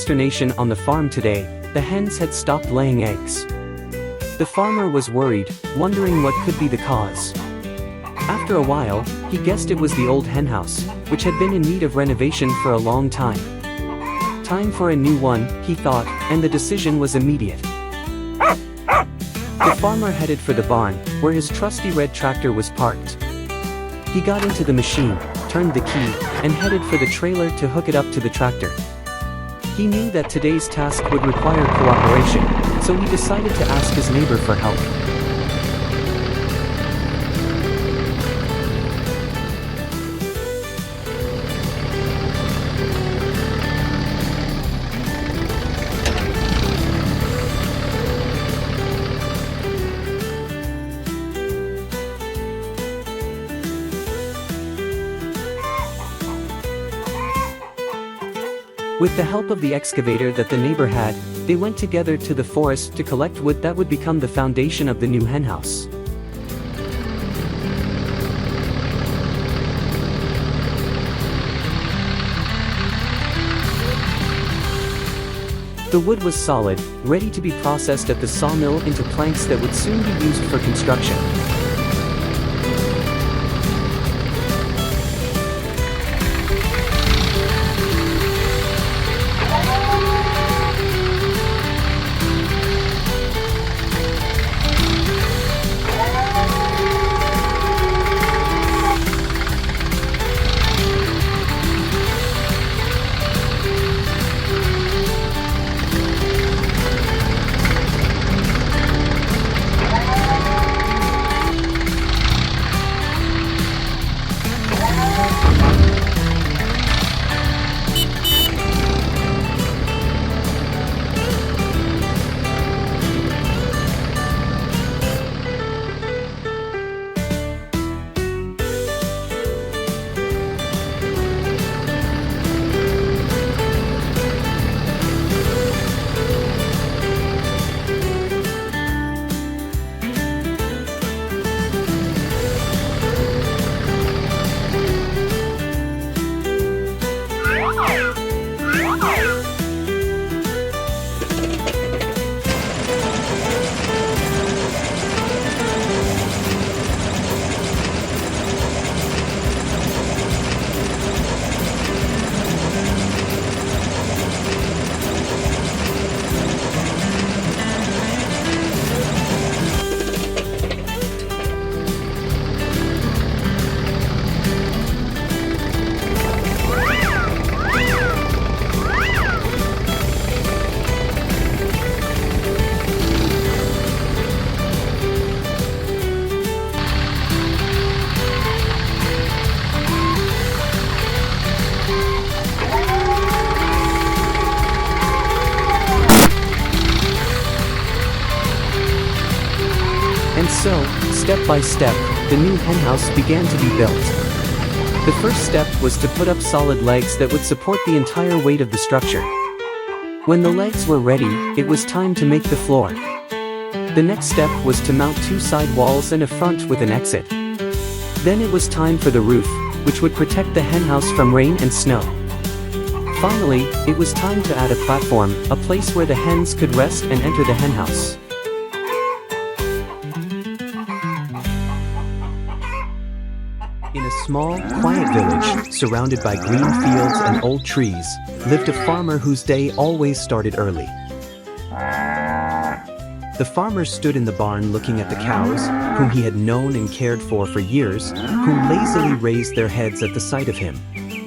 consternation on the farm today. The hens had stopped laying eggs. The farmer was worried, wondering what could be the cause. After a while, he guessed it was the old henhouse, which had been in need of renovation for a long time. Time for a new one, he thought, and the decision was immediate. The farmer headed for the barn, where his trusty red tractor was parked. He got into the machine, turned the key, and headed for the trailer to hook it up to the tractor. He knew that today's task would require cooperation, so he decided to ask his neighbor for help. With the help of the excavator that the neighbor had, they went together to the forest to collect wood that would become the foundation of the new henhouse. The wood was solid, ready to be processed at the sawmill into planks that would soon be used for construction. Step by step, the new henhouse began to be built. The first step was to put up solid legs that would support the entire weight of the structure. When the legs were ready, it was time to make the floor. The next step was to mount 2 side walls and a front with an exit. Then it was time for the roof, which would protect the henhouse from rain and snow. Finally, it was time to add a platform, a place where the hens could rest and enter the henhouse. In a small, quiet village, surrounded by green fields and old trees, lived a farmer whose day always started early. The farmer stood in the barn looking at the cows, whom he had known and cared for years, who lazily raised their heads at the sight of him.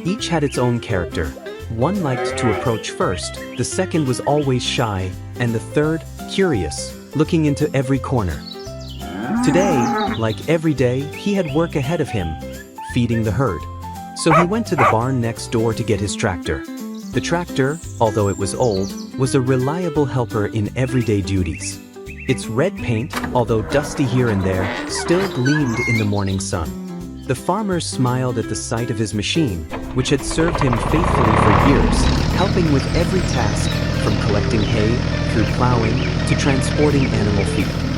Each had its own character. One liked to approach first, the second was always shy, and the third, curious, looking into every corner. Today, like every day, he had work ahead of him, feeding the herd. So he went to the barn next door to get his tractor. The tractor, although it was old, was a reliable helper in everyday duties. Its red paint, although dusty here and there, still gleamed in the morning sun. The farmer smiled at the sight of his machine, which had served him faithfully for years, helping with every task, from collecting hay, through plowing, to transporting animal feed.